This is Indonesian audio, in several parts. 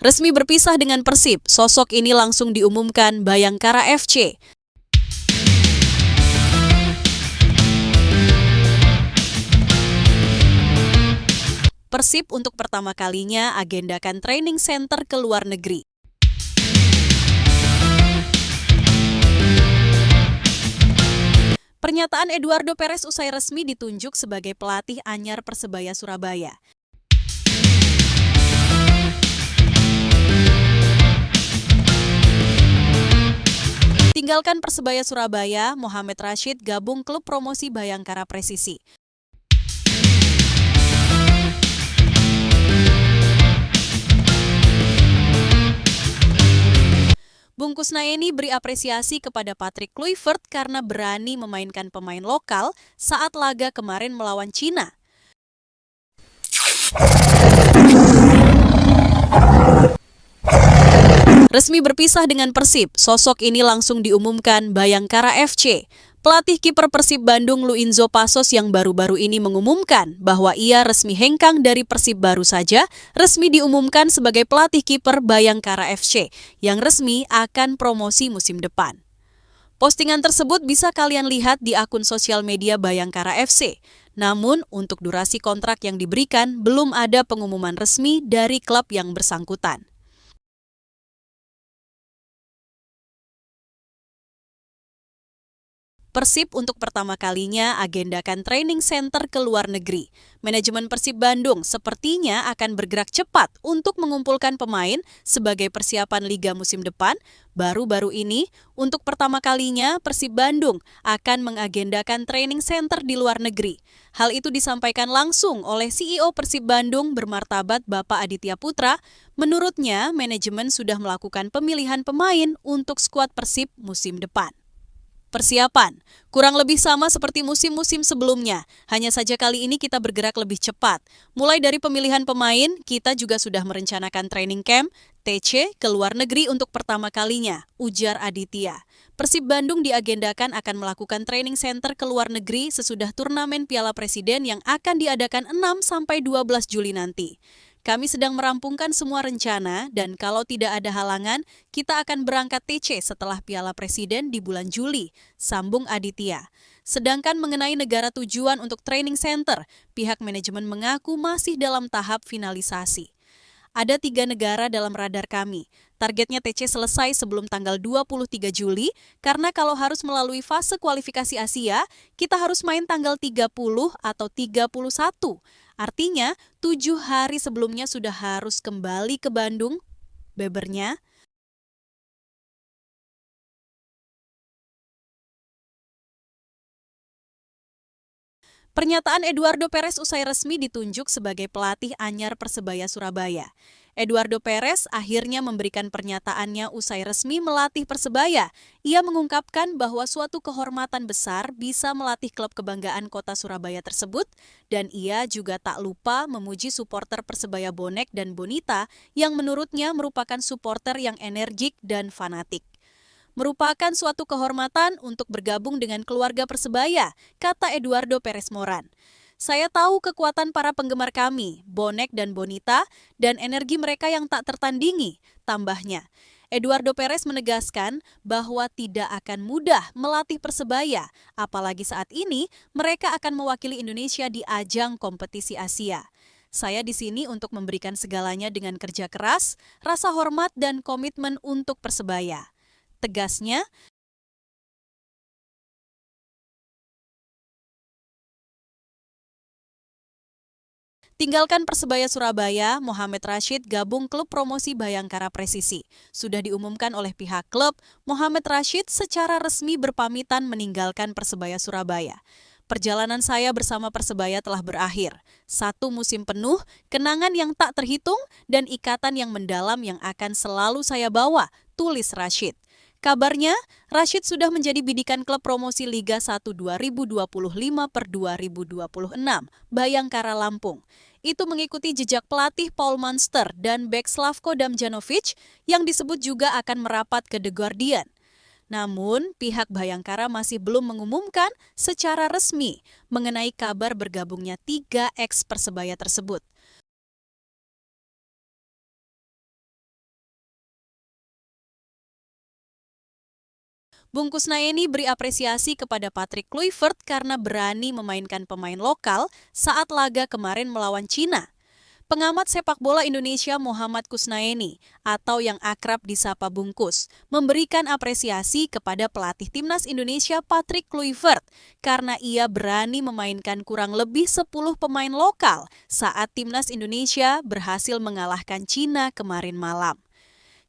Resmi berpisah dengan Persib, sosok ini langsung diumumkan Bayangkara FC. Persib untuk pertama kalinya agendakan training center ke luar negeri. Pernyataan Eduardo Perez usai resmi ditunjuk sebagai pelatih anyar Persebaya Surabaya. Tinggalkan Persebaya Surabaya, Mohamed Rashid gabung klub promosi Bayangkara Presisi. Bung Kusnaini beri apresiasi kepada Patrick Kluivert karena berani memainkan pemain lokal saat laga kemarin melawan Cina. Resmi berpisah dengan Persib, sosok ini langsung diumumkan Bayangkara FC. Pelatih kiper Persib Bandung Luinzo Passos yang baru-baru ini mengumumkan bahwa ia resmi hengkang dari Persib baru saja resmi diumumkan sebagai pelatih kiper Bayangkara FC yang resmi akan promosi musim depan. Postingan tersebut bisa kalian lihat di akun sosial media Bayangkara FC. Namun untuk durasi kontrak yang diberikan belum ada pengumuman resmi dari klub yang bersangkutan. Persib untuk pertama kalinya agendakan training center ke luar negeri. Manajemen Persib Bandung sepertinya akan bergerak cepat untuk mengumpulkan pemain sebagai persiapan liga musim depan. Baru-baru ini, untuk pertama kalinya Persib Bandung akan mengagendakan training center di luar negeri. Hal itu disampaikan langsung oleh CEO Persib Bandung bermartabat Bapak Aditya Putra. Menurutnya, manajemen sudah melakukan pemilihan pemain untuk skuad Persib musim depan. Persiapan, kurang lebih sama seperti musim-musim sebelumnya, hanya saja kali ini kita bergerak lebih cepat. Mulai dari pemilihan pemain, kita juga sudah merencanakan training camp, TC, ke luar negeri untuk pertama kalinya, ujar Aditya. Persib Bandung diagendakan akan melakukan training center ke luar negeri sesudah turnamen Piala Presiden yang akan diadakan 6-12 Juli nanti. Kami sedang merampungkan semua rencana dan kalau tidak ada halangan, kita akan berangkat TC setelah Piala Presiden di bulan Juli, sambung Aditya. Sedangkan mengenai negara tujuan untuk training center, pihak manajemen mengaku masih dalam tahap finalisasi. Ada 3 negara dalam radar kami. Targetnya TC selesai sebelum tanggal 23 Juli, karena kalau harus melalui fase kualifikasi Asia, kita harus main tanggal 30 atau 31. Artinya, 7 hari sebelumnya sudah harus kembali ke Bandung, bebernya. Pernyataan Eduardo Perez usai resmi ditunjuk sebagai pelatih anyar Persebaya Surabaya. Eduardo Perez akhirnya memberikan pernyataannya usai resmi melatih Persebaya. Ia mengungkapkan bahwa suatu kehormatan besar bisa melatih klub kebanggaan kota Surabaya tersebut dan ia juga tak lupa memuji supporter Persebaya Bonek dan Bonita yang menurutnya merupakan supporter yang energik dan fanatik. Merupakan suatu kehormatan untuk bergabung dengan keluarga Persebaya, kata Eduardo Perez Moran. Saya tahu kekuatan para penggemar kami, Bonek dan Bonita, dan energi mereka yang tak tertandingi, tambahnya. Eduardo Perez menegaskan bahwa tidak akan mudah melatih Persebaya, apalagi saat ini mereka akan mewakili Indonesia di ajang kompetisi Asia. Saya di sini untuk memberikan segalanya dengan kerja keras, rasa hormat dan komitmen untuk Persebaya. Tegasnya, tinggalkan Persebaya Surabaya, Mohamed Rashid gabung klub promosi Bayangkara Presisi. Sudah diumumkan oleh pihak klub, Mohamed Rashid secara resmi berpamitan meninggalkan Persebaya Surabaya. Perjalanan saya bersama Persebaya telah berakhir. 1 musim penuh, kenangan yang tak terhitung, dan ikatan yang mendalam yang akan selalu saya bawa, tulis Rashid. Kabarnya, Rashid sudah menjadi bidikan klub promosi Liga 1 2025/2026, Bayangkara Lampung. Itu mengikuti jejak pelatih Paul Munster dan bek Slavko Damjanovic yang disebut juga akan merapat ke The Guardian. Namun, pihak Bayangkara masih belum mengumumkan secara resmi mengenai kabar bergabungnya 3 ex Persebaya tersebut. Bung Kusnaini beri apresiasi kepada Patrick Kluivert karena berani memainkan pemain lokal saat laga kemarin melawan Cina. Pengamat sepak bola Indonesia Muhammad Kusnaini atau yang akrab disapa Bungkus memberikan apresiasi kepada pelatih timnas Indonesia Patrick Kluivert karena ia berani memainkan kurang lebih 10 pemain lokal saat timnas Indonesia berhasil mengalahkan Cina kemarin malam.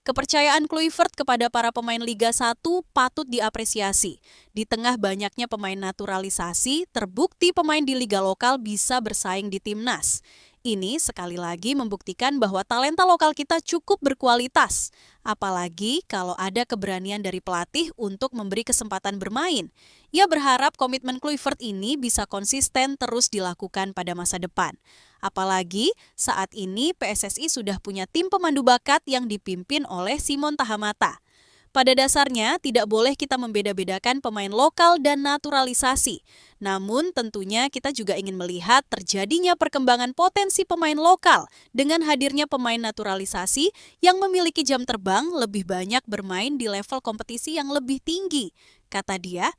Kepercayaan Kluivert kepada para pemain Liga 1 patut diapresiasi. Di tengah banyaknya pemain naturalisasi, terbukti pemain di liga lokal bisa bersaing di timnas. Ini sekali lagi membuktikan bahwa talenta lokal kita cukup berkualitas. Apalagi kalau ada keberanian dari pelatih untuk memberi kesempatan bermain. Ia berharap komitmen Kluivert ini bisa konsisten terus dilakukan pada masa depan. Apalagi saat ini PSSI sudah punya tim pemandu bakat yang dipimpin oleh Simon Tahamata. Pada dasarnya, tidak boleh kita membeda-bedakan pemain lokal dan naturalisasi. Namun, tentunya kita juga ingin melihat terjadinya perkembangan potensi pemain lokal dengan hadirnya pemain naturalisasi yang memiliki jam terbang lebih banyak bermain di level kompetisi yang lebih tinggi, kata dia.